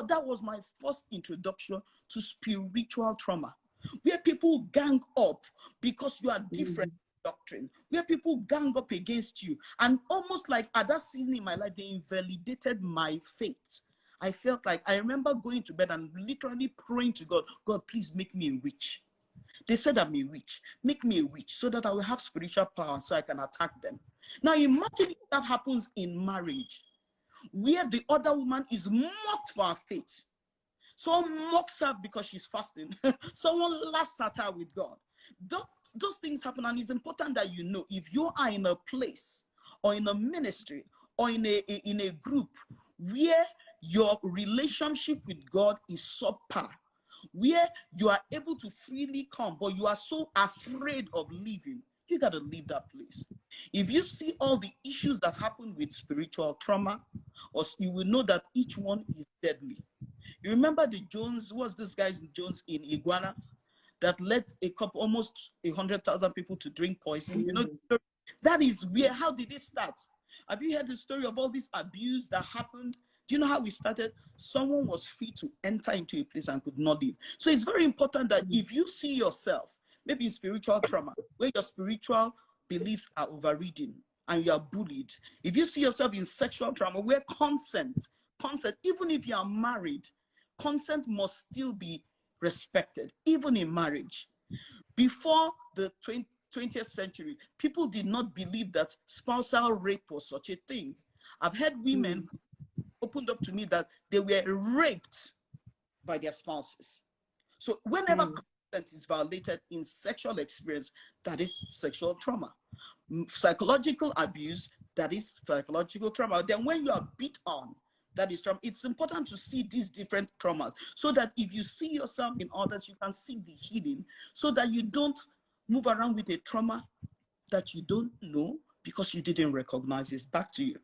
That was my first introduction to spiritual trauma, where people gang up because you are different doctrine, where people gang up against you. And almost like at that season in my life, they invalidated my faith. I felt like, I remember going to bed and literally praying to God, God, please make me a witch. They said I'm a witch. Make me a witch so that I will have spiritual power so I can attack them. Now imagine if that happens in marriage, where the other woman is mocked for her faith. Someone mocks her because she's fasting. Someone laughs at her with God. Those things happen, and it's important that you know, if you are in a place or in a ministry or in a group where your relationship with God is subpar, where you are able to freely come, but you are so afraid of leaving, you got to leave that place. If you see all the issues that happen with spiritual trauma, or you will know that each one is deadly. You remember the Jones, what's this guy's Jones in Iguana, that led almost 100,000 people to drink poison? You know, that is where, how did it start? Have you heard the story of all this abuse that happened? Do you know how we started? Someone was free to enter into a place and could not leave. So it's very important that if you see yourself, maybe in spiritual trauma, where your spiritual beliefs are overridden and you are bullied. If you see yourself in sexual trauma, where consent, even if you are married, consent must still be respected, even in marriage. Before the 20th century, people did not believe that spousal rape was such a thing. I've heard women who opened up to me that they were raped by their spouses. So whenever consent is violated in sexual experience, that is sexual trauma. Psychological abuse, that is psychological trauma. Then when you are beat on, that is trauma. It's important to see these different traumas so that if you see yourself in others, you can see the healing, so that you don't move around with a trauma that you don't know because you didn't recognize it. Back to you.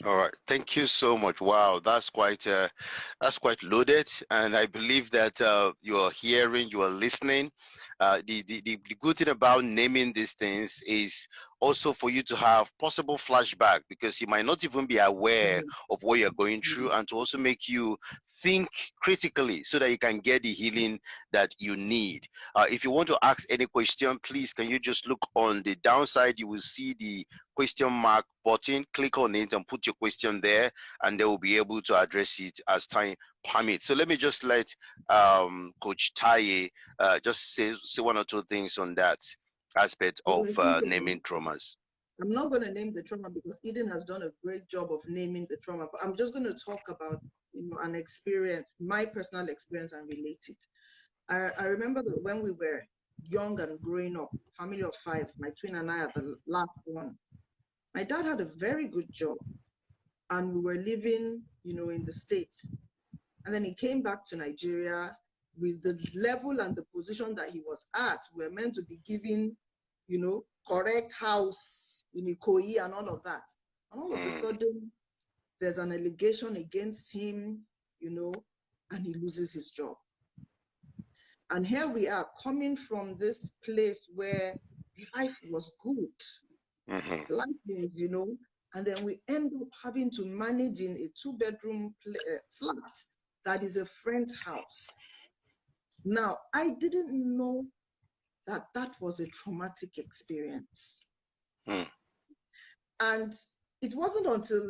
All right, thank you so much. Wow, that's quite loaded, and I believe that you are hearing, you are listening. The good thing about naming these things is also for you to have possible flashback, because you might not even be aware of what you're going through, and to also make you think critically so that you can get the healing that you need. If you want to ask any question, please, can you just look on the downside? You will see the question mark button. Click on it and put your question there, and they will be able to address it as time permits. So let me just let Coach Taye just say one or two things on that aspect of naming traumas. I'm not going to name the trauma because Eden has done a great job of naming the trauma, but I'm just going to talk about, an experience, my personal experience, and relate it. I remember that when we were young and growing up, family of 5, my twin and I are the last one. My dad had a very good job, and we were living, in the States. And then he came back to Nigeria with the level and the position that he was at. We were meant to be given, correct house in Ikoyi and all of that. And all of a sudden, there's an allegation against him, and he loses his job. And here we are coming from this place where life was good. Life was, and then we end up having to manage in a 2-bedroom flat that is a friend's house. Now, I didn't know that was a traumatic experience. And it wasn't until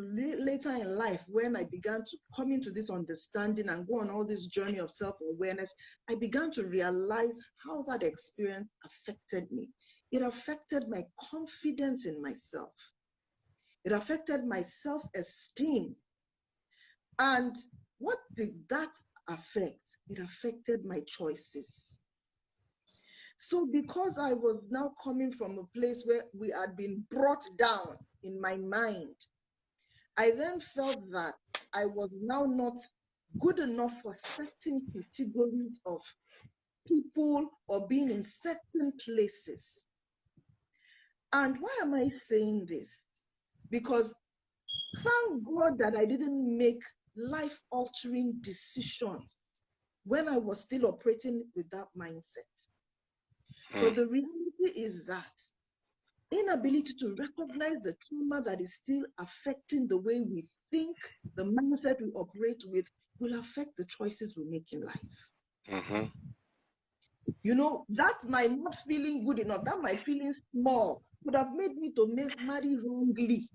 later in life, when I began to come into this understanding and go on all this journey of self-awareness, I began to realize how that experience affected me. It affected my confidence in myself. It affected my self-esteem. And what did that affect? It affected my choices. So because I was now coming from a place where we had been brought down in my mind, I then felt that I was now not good enough for certain categories of people or being in certain places. And why am I saying this? Because thank God that I didn't make life-altering decisions when I was still operating with that mindset. But the reality is that inability to recognize the trauma that is still affecting the way we think, the mindset we operate with, will affect the choices we make in life. You know, that my not feeling good enough, that my feeling small would have made me to marry wrongly.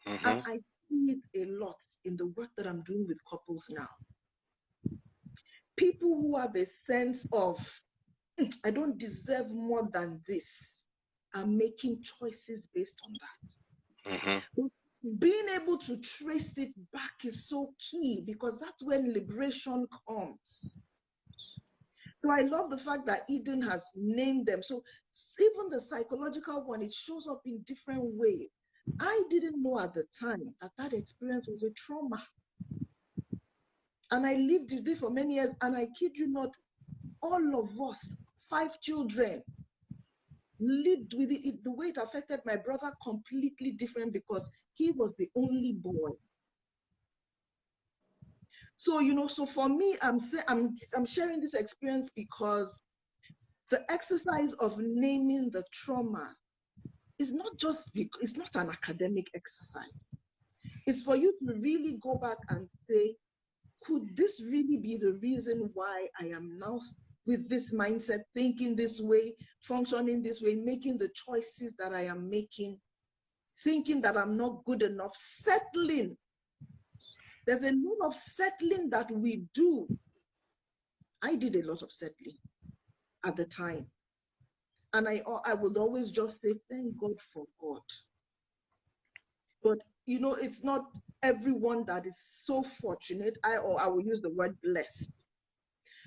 And I see it a lot in the work that I'm doing with couples now. People who have a sense of, I don't deserve more than this, are making choices based on that. Being able to trace it back is so key, because that's when liberation comes. So I love the fact that Eden has named them. So even the psychological one, it shows up in different ways. I didn't know at the time that that experience was a trauma. And I lived with it for many years, and I kid you not, all of us, 5 children, lived with it. The way it affected my brother, completely different, because he was the only boy. So, you know, so for me, I'm sharing this experience because the exercise of naming the trauma is not just, it's not an academic exercise. It's for you to really go back and say, could this really be the reason why I am now with this mindset, thinking this way, functioning this way, making the choices that I am making, thinking that I'm not good enough, settling. There's a lot of settling that we do. I did a lot of settling at the time. And I would always just say, thank God for God. But, you know, it's not everyone that is so fortunate. I will use the word blessed.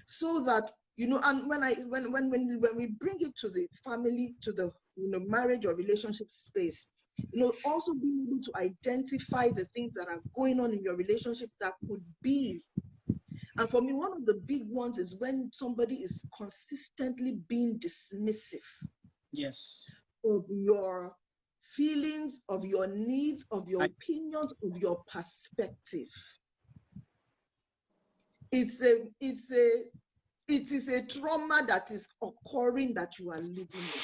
So that, you know, and when we bring it to the family, to the, you know, marriage or relationship space, you know, also being able to identify the things that are going on in your relationship that could be. And for me, one of the big ones is when somebody is consistently being dismissive. Yes. Of your feelings, of your needs, of your opinions, of your perspective. It is a trauma that is occurring that you are living in.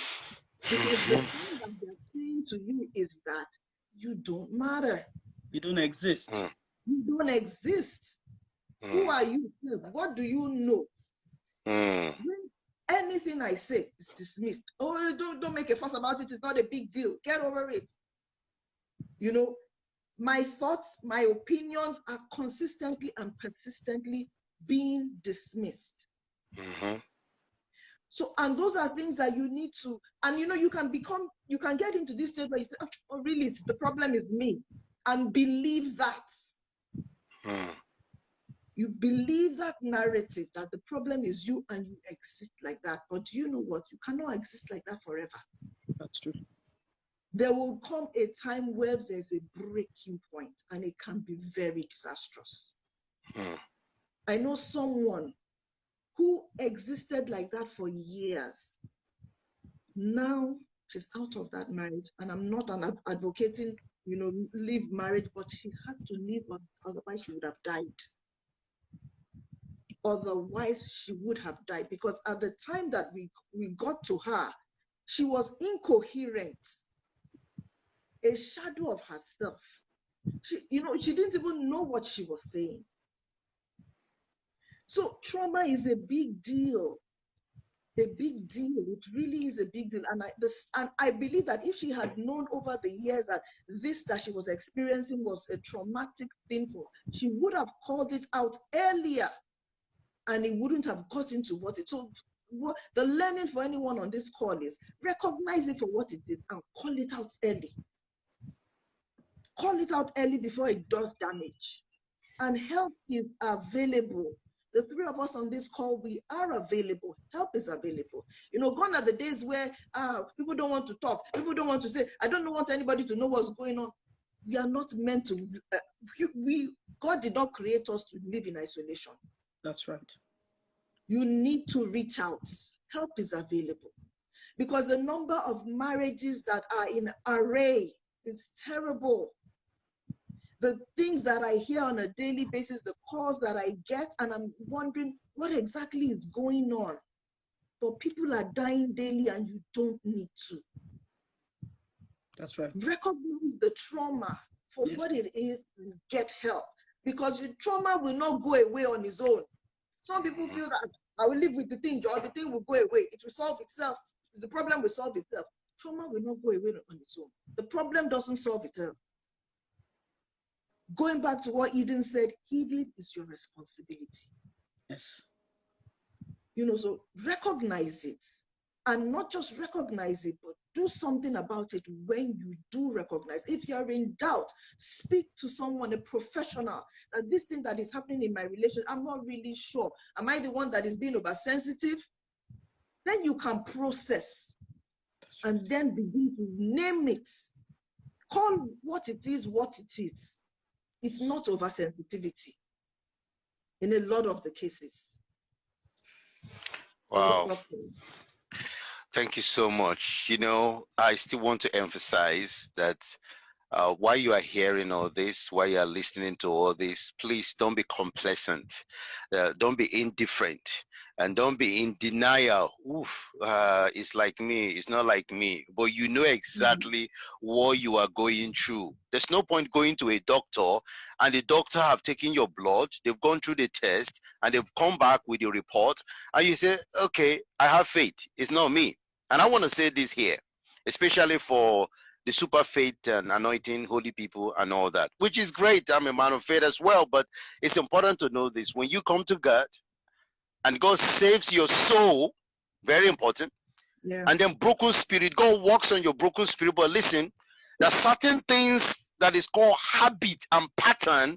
Because the thing that they're saying to you is that you don't matter. You don't exist. You don't exist. Who are you? What do you know? When anything I say is dismissed. Oh, don't make a fuss about it. It's not a big deal. Get over it. You know, my thoughts, my opinions are consistently and persistently being dismissed. So, and those are things that you need to, and you know, you can get into this state where you say, oh, really, the problem is me, and believe that. You believe that narrative that the problem is you, and you exist like that. But you know what? You cannot exist like that forever. That's true. There will come a time where there's a breaking point, and it can be very disastrous. I know someone who existed like that for years. Now she's out of that marriage, and I'm not advocating, you know, leave marriage, but she had to leave, otherwise she would have died. Otherwise she would have died, because at the time that we got to her, she was incoherent, a shadow of herself. She didn't even know what she was saying. So trauma is a big deal. A big deal. It really is a big deal. And I believe that if she had known over the years that this that she was experiencing was a traumatic thing for her, she would have called it out earlier, and it wouldn't have gotten to what it. So what the learning for anyone on this call is, recognize it for what it is and call it out early. Call it out early before it does damage. And help is available. The 3 of us on this call, we are available. Help is available. You know, gone are the days where people don't want to talk. People don't want to say, I don't want anybody to know what's going on. we are not meant to, God did not create us to live in isolation. That's right. You need to reach out. Help is available. Because the number of marriages that are in array is terrible. The things that I hear on a daily basis, the calls that I get, and I'm wondering what exactly is going on. But people are dying daily and you don't need to. That's right. Recognize the trauma for Yes. what it is and get help. Because your trauma will not go away on its own. Some people feel that I will live with the thing, or the thing will go away. It will solve itself. The problem will solve itself. Trauma will not go away on its own. The problem doesn't solve itself. Going back to what Eden said, healing is your responsibility. Yes. You know, so recognize it. And not just recognize it, but do something about it when you do recognize. If you're in doubt, speak to someone, a professional, that this thing that is happening in my relationship, I'm not really sure. Am I the one that is being oversensitive? Then you can process and then begin to name it. Call what it is what it is. It's not oversensitivity in a lot of the cases. Wow. Thank you so much. You know, I still want to emphasize that while you are hearing all this, while you are listening to all this, please don't be complacent. Don't be indifferent. And don't be in denial. Oof, it's like me. It's not like me. But you know exactly what you are going through. There's no point going to a doctor and the doctor have taken your blood. They've gone through the test and they've come back with your report. And you say, okay, I have faith. It's not me. And I want to say this here, especially for the super faith and anointing holy people and all that, which is great. I'm a man of faith as well. But it's important to know this. When you come to God, and God saves your soul, very important. Yeah. And then broken spirit, God works on your broken spirit. But listen, there are certain things that is called habit and pattern,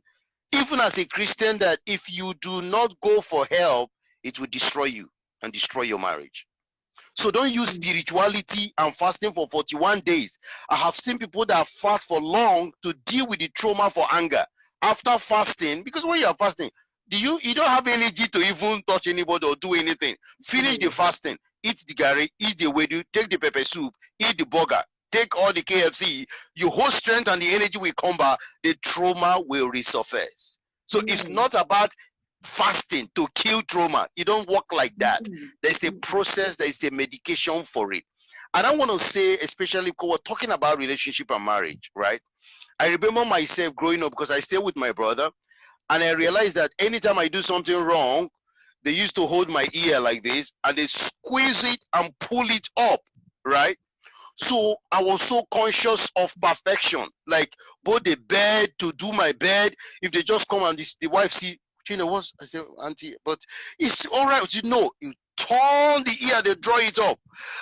even as a Christian, that if you do not go for help, it will destroy you and destroy your marriage. So don't use spirituality and fasting for 41 days. I have seen people that fast for long to deal with the trauma for anger. After fasting, because when you are fasting, you don't have energy to even touch anybody or do anything. Finish the fasting, eat the gari, eat the wedu, take the pepper soup, eat the burger, take all the KFC. Your whole strength and the energy will come back. The trauma will resurface. So it's not about fasting to kill trauma. It don't work like that. There's a process, there's a medication for it. And I want to say, especially because we're talking about relationship and marriage, right? I remember myself growing up because I stayed with my brother. And I realized that anytime I do something wrong, they used to hold my ear like this and they squeeze it and pull it up, right? So I was so conscious of perfection, like both the bed, to do my bed. If they just come and the wife see, you know what? I said, auntie, but it's all right. You know, you turn the ear, they draw it up.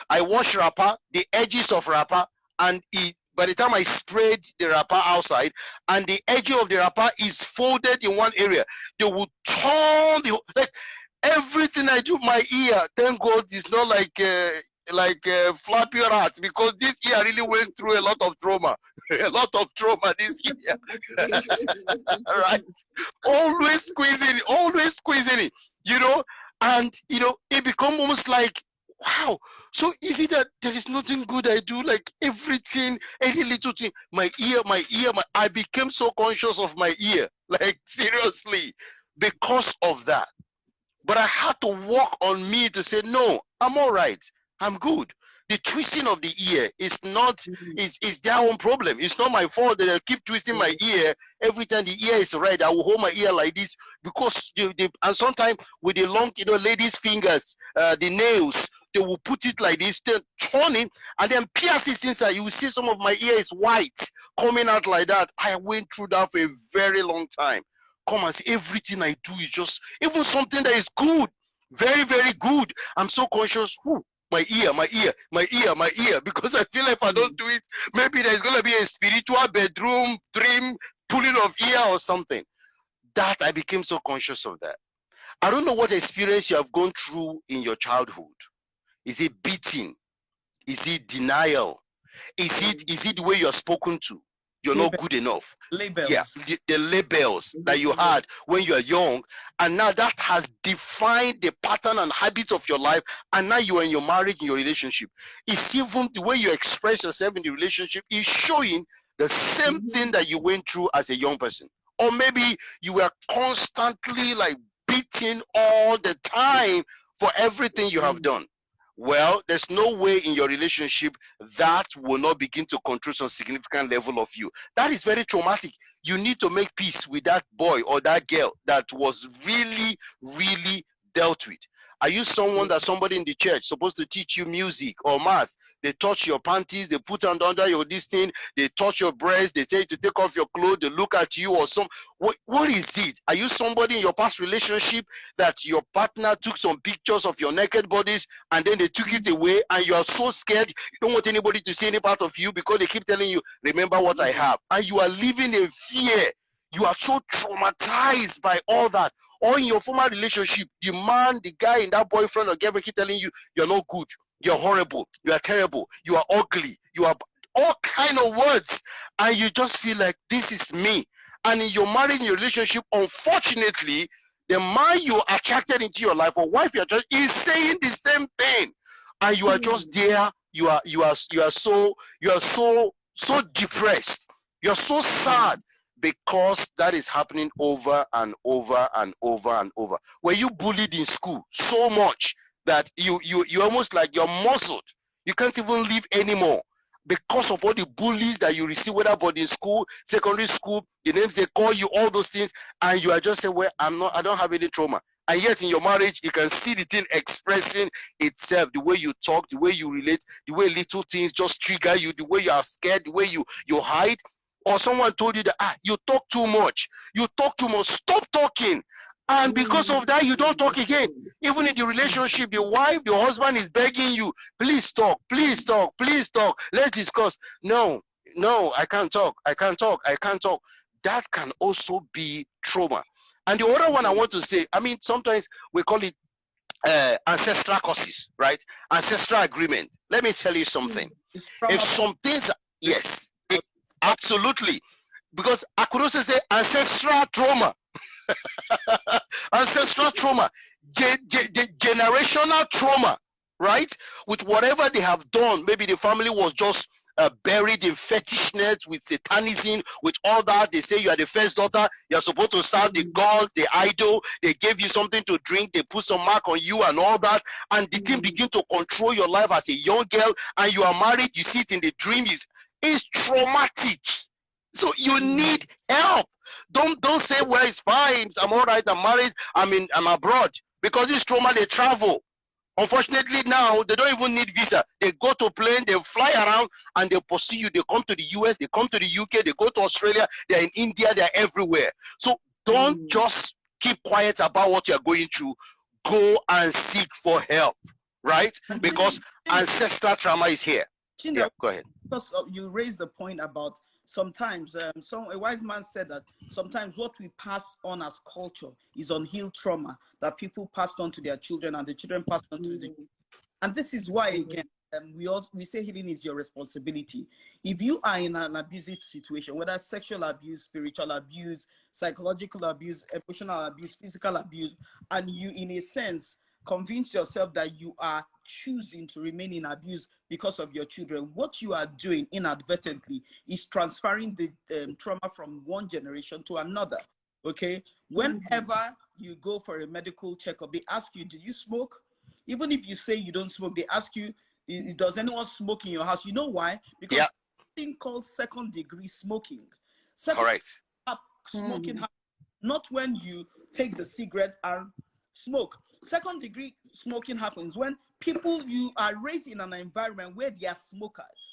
I wash wrapper, the edges of wrapper, and by the time I sprayed the wrapper outside and the edge of the wrapper is folded in one area, they will turn like everything I do, my ear, thank God, is not like flappy rat, because this ear really went through a lot of trauma. A lot of trauma this year. Right? Always squeezing it, you know, and you know, it becomes almost like, wow, so is it that there is nothing good I do? Like everything, any little thing, my ear, I became so conscious of my ear, like seriously, because of that. But I had to work on me to say, no, I'm all right. I'm good. The twisting of the ear is not, is their own problem. It's not my fault that I keep twisting my ear. Every time the ear is red, I will hold my ear like this because and sometimes with the long, you know, ladies' fingers, the nails, they will put it like this, turn it, and then pierce it inside. You will see some of my ear is white coming out like that. I went through that for a very long time. Come and see, everything I do is just, even something that is good, very, very good. I'm so conscious, my ear, because I feel like if I don't do it, maybe there's going to be a spiritual bedroom dream pulling of ear or something. That I became so conscious of that. I don't know what experience you have gone through in your childhood. Is it beating? Is it denial? Is it the way you're spoken to? You're not good enough. Labels. Yeah, the labels that you had when you are young, and now that has defined the pattern and habits of your life, and now you are in your marriage, in your relationship. It's even the way you express yourself in the relationship is showing the same thing that you went through as a young person. Or maybe you were constantly like beaten all the time for everything you have done. Well, there's no way in your relationship that will not begin to control some significant level of you. That is very traumatic. You need to make peace with that boy or that girl that was really, really dealt with. Are you someone that somebody in the church supposed to teach you music or math? They touch your panties, they put under your this thing, they touch your breast, they tell you to take off your clothes, they look at you or some. What is it? Are you somebody in your past relationship that your partner took some pictures of your naked bodies and then they took it away and you are so scared, you don't want anybody to see any part of you because they keep telling you, remember what I have. And you are living in fear. You are so traumatized by all that. Or in your former relationship, the man, the guy, and that boyfriend or girlfriend keep telling you, you're not good, you're horrible, you are terrible, you are ugly, you are all kind of words. And you just feel like this is me. And in your marriage, in your relationship, unfortunately, the man you attracted into your life or wife you attracted is saying the same thing. And you are just there, you are so depressed, you're so sad. Because that is happening over and over and over and over. Were you bullied in school so much that you almost like you're muzzled? You can't even live anymore because of all the bullies that you receive, whether boarding school, secondary school, the names they call you, all those things, and you are just saying, well, I don't have any trauma. And yet in your marriage, you can see the thing expressing itself, the way you talk, the way you relate, the way little things just trigger you, the way you are scared, the way you hide. Or someone told you that you talk too much. You talk too much. Stop talking. And because of that, you don't talk again. Even in the relationship, the wife, the husband is begging you, please talk, please talk, please talk. Let's discuss. No, I can't talk. I can't talk. I can't talk. That can also be trauma. And the other one I want to say, I mean, sometimes we call it ancestral causes, right? Ancestral agreement. Let me tell you something. If some things, yes. Absolutely. Because I could also say ancestral trauma. Ancestral trauma. Generational trauma, right? With whatever they have done. Maybe the family was just buried in fetishness, with satanism, with all that. They say you are the first daughter. You're supposed to serve the god, the idol. They gave you something to drink. They put some mark on you and all that. And the thing begin to control your life as a young girl. And you are married. You see it in the dream. It's traumatic. So you need help. Don't say, well, it's fine, I'm all right, I'm married, I'm abroad. Because this trauma, they travel. Unfortunately now, they don't even need visa. They go to plane, they fly around, and they pursue you. They come to the US, they come to the UK, they go to Australia, they're in India, they're everywhere. So don't just keep quiet about what you're going through. Go and seek for help, right? Because ancestral trauma is here. Yeah, go ahead. Because you raised the point about sometimes a wise man said that sometimes what we pass on as culture is unhealed trauma that people passed on to their children and the children passed on to the. And this is why again we say healing is your responsibility. If you are in an abusive situation, whether sexual abuse, spiritual abuse, psychological abuse, emotional abuse, physical abuse, and you in a sense convince yourself that you are choosing to remain in abuse because of your children, what you are doing inadvertently is transferring the trauma from one generation to another. Okay, whenever you go for a medical checkup, they ask you, did you smoke? Even if you say you don't smoke, they ask you, does anyone smoke in your house? You know why? Because something called second degree smoking. Correct. Smoking happens not when you take the cigarette and smoke. Second degree smoking happens when you are raised in an environment where they are smokers.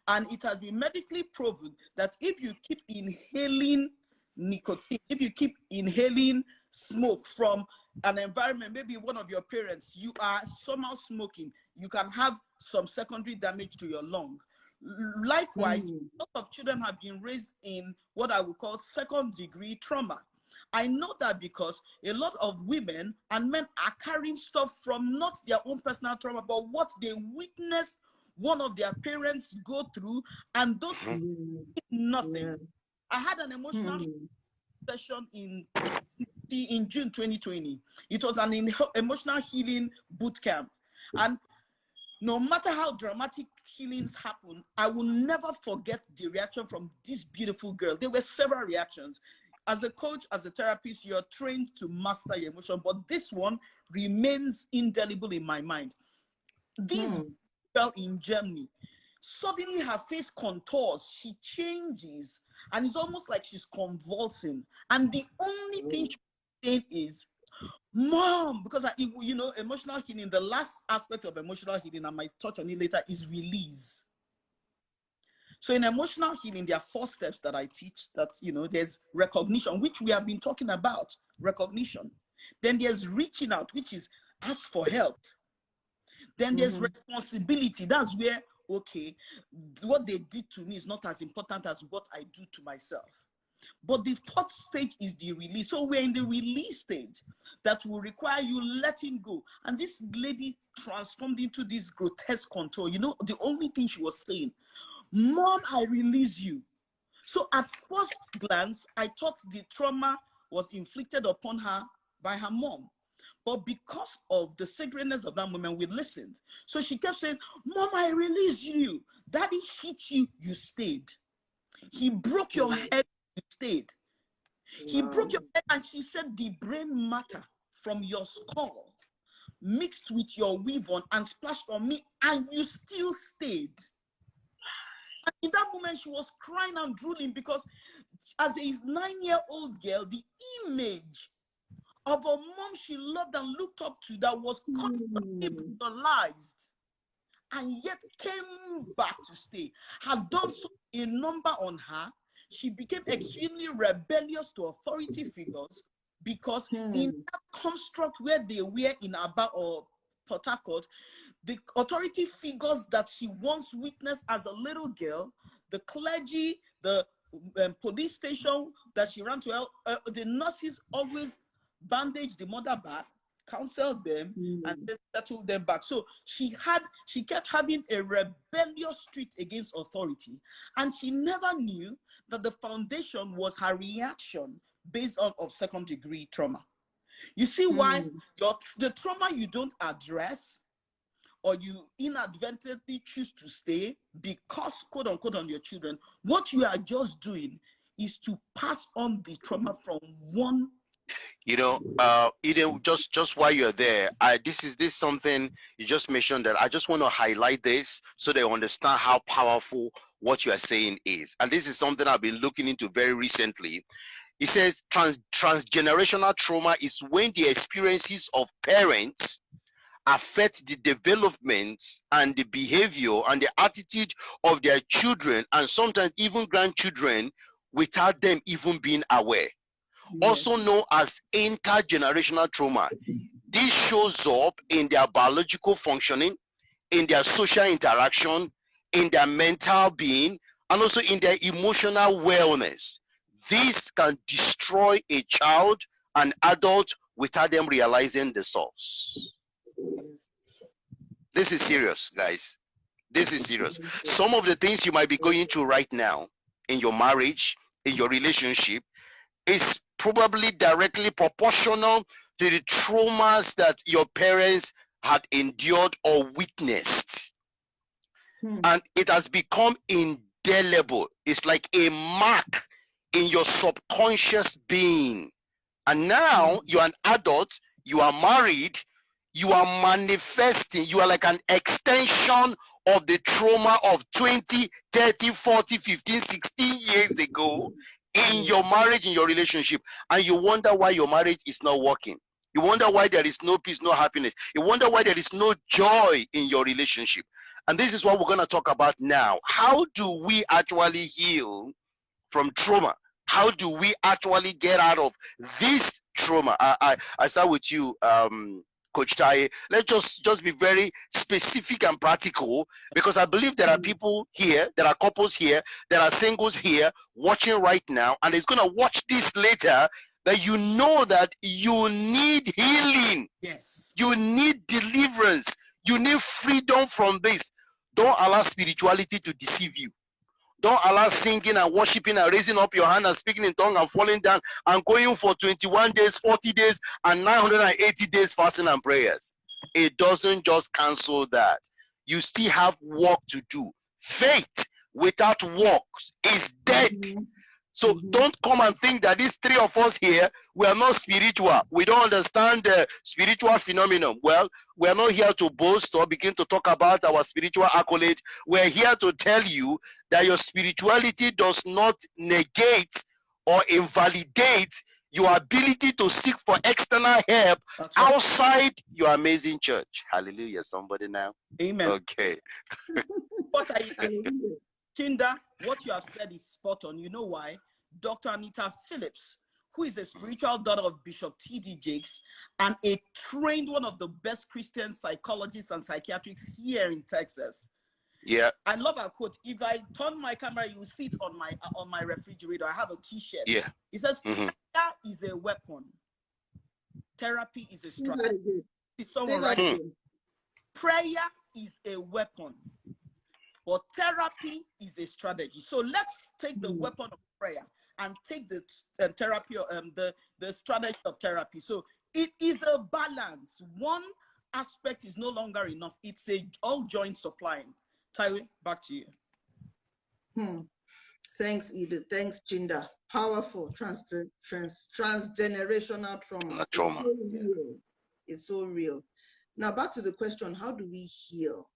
And it has been medically proven that if you keep inhaling nicotine, if you keep inhaling smoke from an environment, maybe one of your parents, you are somehow smoking, you can have some secondary damage to your lung. Likewise, a lot of children have been raised in what I would call second degree trauma. I know that because a lot of women and men are carrying stuff from not their own personal trauma, but what they witnessed one of their parents go through, and those nothing. Yeah. I had an emotional session in June 2020. It was an emotional healing boot camp. And no matter how dramatic healings happen, I will never forget the reaction from this beautiful girl. There were several reactions. As a coach, as a therapist, you're trained to master your emotion, but this one remains indelible in my mind. This girl in Germany, suddenly her face contours, she changes, and it's almost like she's convulsing. And the only thing she's saying is, Mom, because you know, emotional healing, the last aspect of emotional healing, I might touch on it later, is release. So in emotional healing, there are 4 steps that I teach. That, you know, there's recognition, which we have been talking about, recognition. Then there's reaching out, which is ask for help. Then there's responsibility. That's where, okay, what they did to me is not as important as what I do to myself. But the 4th stage is the release. So we're in the release stage that will require you letting go. And this lady transformed into this grotesque contour. You know, the only thing she was saying, Mom, I release you. So at first glance, I thought the trauma was inflicted upon her by her mom. But because of the sacredness of that moment, we listened. So she kept saying, Mom, I release you. Daddy hit you, you stayed. He broke your head, you stayed. He broke your head, and she said the brain matter from your skull mixed with your weave on and splashed on me, and you still stayed. And in that moment, she was crying and drooling, because as a 9-year-old girl, the image of a mom she loved and looked up to that was constantly brutalized and yet came back to stay, had done so a number on her. She became extremely rebellious to authority figures, because in that construct where they were in Aba or Port Harcourt, the authority figures that she once witnessed as a little girl, the clergy, the police station that she ran to help, the nurses always bandaged the mother back, counseled them, and then settled them back. So she kept having a rebellious streak against authority, and she never knew that the foundation was her reaction based on of 2nd-degree trauma. You see why the trauma you don't address, or you inadvertently choose to stay because, quote unquote, on your children, what you are just doing is to pass on the trauma from one. You know, Eden, just while you're there, this is something you just mentioned that I just want to highlight this so they understand how powerful what you are saying is. And this is something I've been looking into very recently. It says transgenerational trauma is when the experiences of parents affect the development and the behavior and the attitude of their children, and sometimes even grandchildren, without them even being aware. Also known as intergenerational trauma. This shows up in their biological functioning, in their social interaction, in their mental being, and also in their emotional wellness. This can destroy a child, an adult, without them realizing the source. This is serious, guys. This is serious. Some of the things you might be going through right now in your marriage, in your relationship, is probably directly proportional to the traumas that your parents had endured or witnessed. And it has become indelible. It's like a mark in your subconscious being. And now you're an adult, you are married, you are manifesting, you are like an extension of the trauma of 20, 30, 40, 15, 16 years ago in your marriage, in your relationship. And you wonder why your marriage is not working. You wonder why there is no peace, no happiness. You wonder why there is no joy in your relationship. And this is what we're going to talk about now. How do we actually heal from trauma? How do we actually get out of this trauma? I start with you, Coach Tai. Let's just be very specific and practical, because I believe there are people here, there are couples here, there are singles here watching right now, and it's going to watch this later, that you know that you need healing. Yes. You need deliverance. You need freedom from this. Don't allow spirituality to deceive you. Don't allow singing and worshiping and raising up your hand and speaking in tongue and falling down and going for 21 days, 40 days, and 980 days fasting and prayers. It doesn't just cancel that. You still have work to do. Faith without works is dead. So don't come and think that these three of us here, we are not spiritual. We don't understand the spiritual phenomenon. Well, we are not here to boast or begin to talk about our spiritual accolade. We're here to tell you that your spirituality does not negate or invalidate your ability to seek for external help outside your amazing church. Hallelujah. Somebody now. Amen. Okay. Chinda, what you have said is spot on. You know why? Dr. Anita Phillips, who is a spiritual daughter of Bishop T.D. Jakes and a trained one of the best Christian psychologists and psychiatrists here in Texas. Yeah. I love her quote. If I turn my camera, you will see it on my refrigerator. I have a t-shirt. Yeah. It says, prayer is a weapon. Therapy is a strategy. Prayer is a weapon. But therapy is a strategy. So let's take the weapon of prayer and take the therapy, the strategy of therapy. So it is a balance. One aspect is no longer enough. It's a all joint supplying. Taiwe, back to you. Thanks, Edith. Thanks, Chinda. Powerful transgenerational trauma. Trauma. It's so real. It's so real. Now back to the question: how do we heal?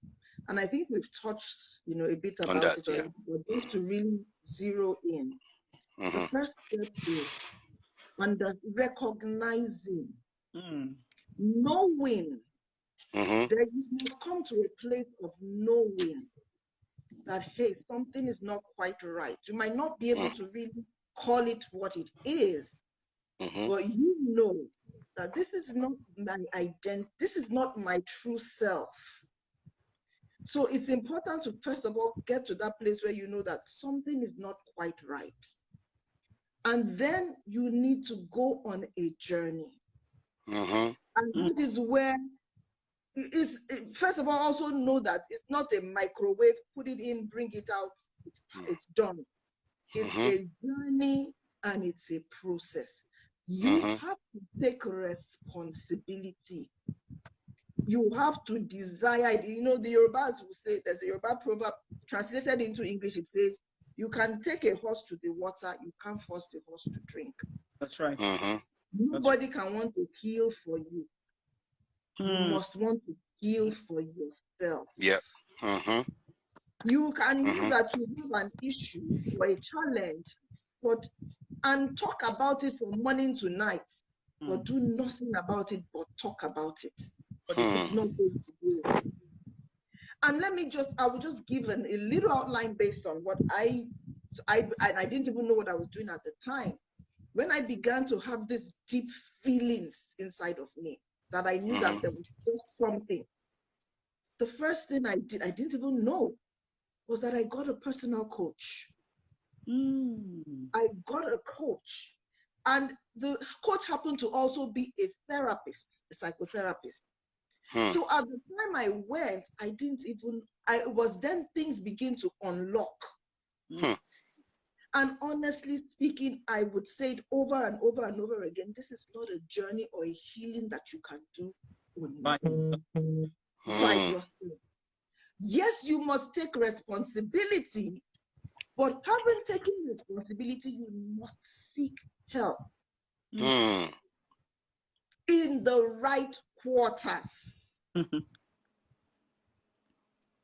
And I think we've touched, a bit about it already, but just to really zero in. The first step is recognizing, knowing. That you must come to a place of knowing that, hey, something is not quite right. You might not be able to really call it what it is, but you know that this is not my identity. This is not my true self. So it's important to, first of all, get to that place where you know that something is not quite right. And then you need to go on a journey. And that is where, first of all, also know that it's not a microwave, put it in, bring it out, it's done. It's a journey and it's a process. You have to take responsibility. You have to desire it. The Yorubas will say, there's a Yoruba proverb translated into English. It says, you can take a horse to the water, you can't force the horse to drink. That's right. Nobody can want to heal for you. You must want to heal for yourself. Yeah. You can know that you have an issue or a challenge, and talk about it from morning to night, but do nothing about it but talk about it. But it's not going to do. And I will just give a little outline based on what I didn't even know what I was doing at the time. When I began to have these deep feelings inside of me, that I knew that there was just something. The first thing I didn't even know, was that I got a personal coach. I got a coach. And the coach happened to also be a therapist, a psychotherapist. So at the time I went, it was then things begin to unlock. And honestly speaking, I would say it over and over and over again, this is not a journey or a healing that you can do by yourself. Yes, you must take responsibility, but having taken responsibility, you must seek help in the right quarters.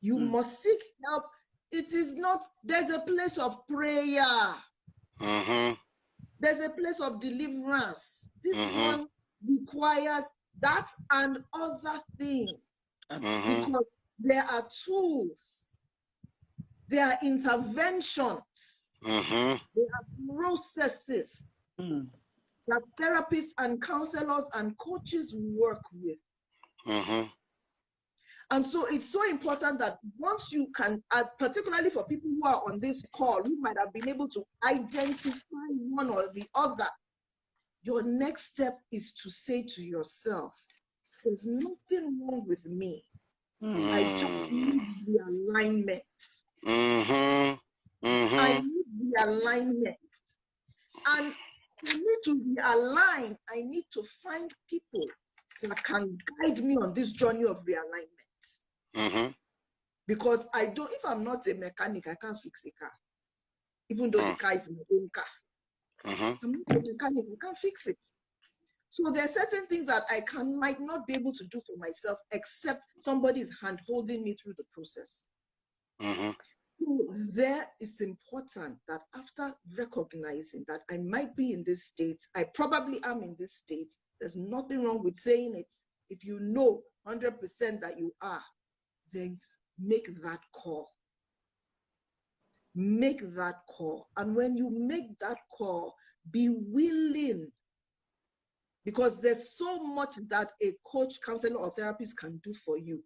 You must seek help. It is not, there's a place of prayer. There's a place of deliverance. This one requires that and other things. Because there are tools, there are interventions, there are processes that therapists and counselors and coaches work with. And so it's so important that once you can, particularly for people who are on this call, who might have been able to identify one or the other, your next step is to say to yourself, there's nothing wrong with me. I just need the alignment. I need the alignment. And for me to be aligned, I need to find people that can guide me on this journey of realignment. Because if I'm not a mechanic, I can't fix a car. Even though the car is my own car. I'm not a mechanic, I can't fix it. So there are certain things that I might not be able to do for myself, except somebody is hand holding me through the process. So there it's important that after recognizing that I might be in this state, I probably am in this state, there's nothing wrong with saying it. If you know 100% that you are, then make that call. Make that call. And when you make that call, be willing, because there's so much that a coach, counselor, or therapist can do for you.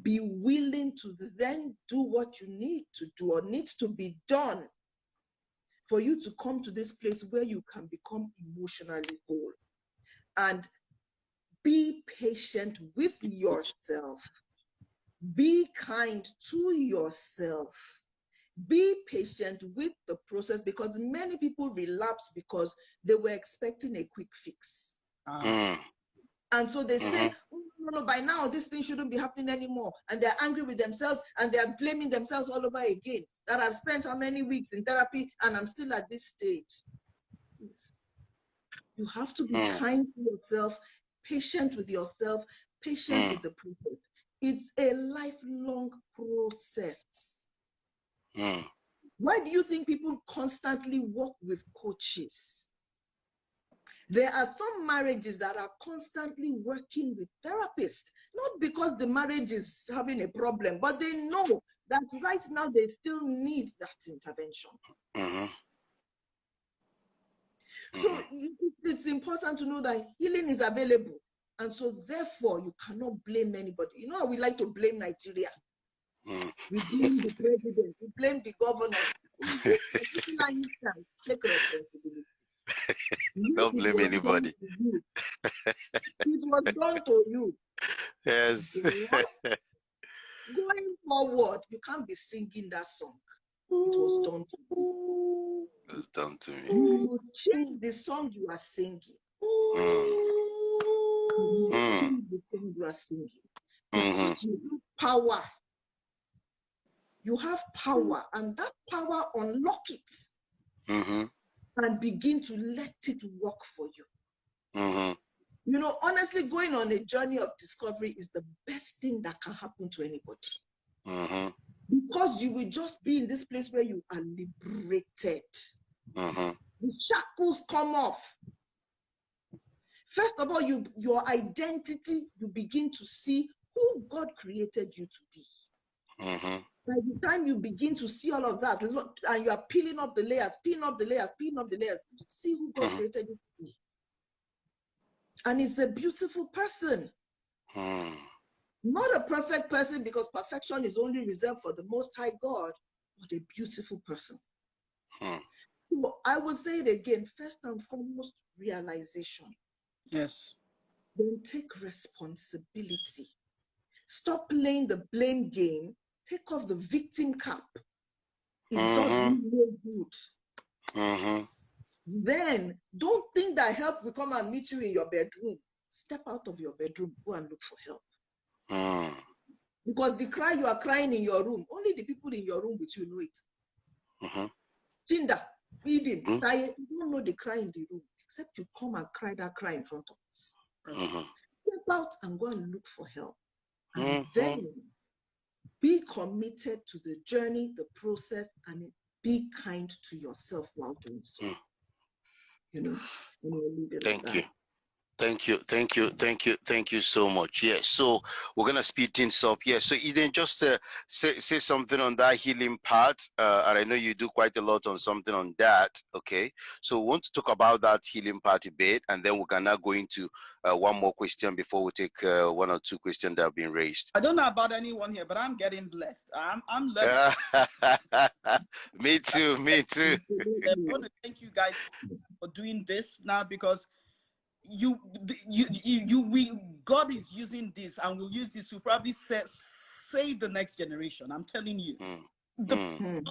Be willing to then do what you need to do or needs to be done for you to come to this place where you can become emotionally whole. And be patient with yourself. Be kind to yourself. Be patient with the process, because many people relapse because they were expecting a quick fix. And so they say, oh, no, by now this thing shouldn't be happening anymore. And they're angry with themselves and they're blaming themselves all over again. That I've spent how many weeks in therapy and I'm still at this stage. You have to be kind to yourself, patient with yourself, patient with the process. It's a lifelong process. Why do you think people constantly work with coaches? There are some marriages that are constantly working with therapists, not because the marriage is having a problem, but they know that right now they still need that intervention. So it's important to know that healing is available. And so therefore you cannot blame anybody. You know how we like to blame Nigeria? We blame the president, we blame the governors. Take responsibility. Don't blame anybody. It was done to you. Yes. Going forward, you can't be singing that song. It was done to you. It was done to me. You change the song you are singing. You change the song you are singing. Because you have power. You have power, and that power, unlock it and begin to let it work for you. You know, honestly, going on a journey of discovery is the best thing that can happen to anybody. Because you will just be in this place where you are liberated. The shackles come off. First of all, your identity, you begin to see who God created you to be. By the time you begin to see all of that, and you are peeling off the layers, see who God created you to be. And it's a beautiful person. Not a perfect person, because perfection is only reserved for the Most High God, but a beautiful person. So I would say it again, first and foremost, realization. Yes. Then take responsibility. Stop playing the blame game. Take off the victim cap. It does me no good. Then don't think that help will come and meet you in your bedroom. Step out of your bedroom, go and look for help. Because the cry you are crying in your room, only the people in your room with you know it. Tinder, Eden, you don't know the cry in the room, except you come and cry that cry in front of us. Step out and go and look for help. And then be committed to the journey, the process, and be kind to yourself while doing so. You know, Thank you. Thank you so much. Yes, so we're gonna speed things up. Yes, so Eden, just say something on that healing part, and I know you do quite a lot on something on that. Okay, so we want to talk about that healing part a bit, and then we're gonna go into one more question before we take one or two questions that have been raised. I don't know about anyone here, but I'm getting blessed. I'm learning. Me too. I want to thank you guys for doing this now, because we God is using this, and will use this to probably save the next generation. I'm telling you. The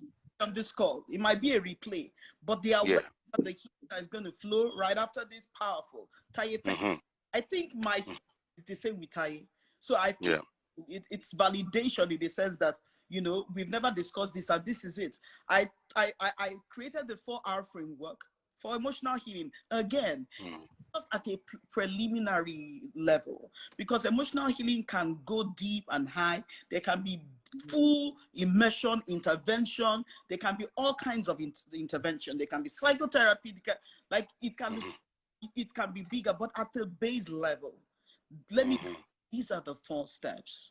on this call, it might be a replay, but the awareness of the heat that is going to flow right after this powerful. Taye, I think my story is the same with Taye. So I feel it's validation in the sense that, you know, we've never discussed this, and this is it. I created the 4R framework for emotional healing. Again, just at a preliminary level, because emotional healing can go deep and high. There can be full immersion, intervention. There can be all kinds of intervention. There can be psychotherapy. It can be bigger, but at the base level, let me. These are the 4 steps.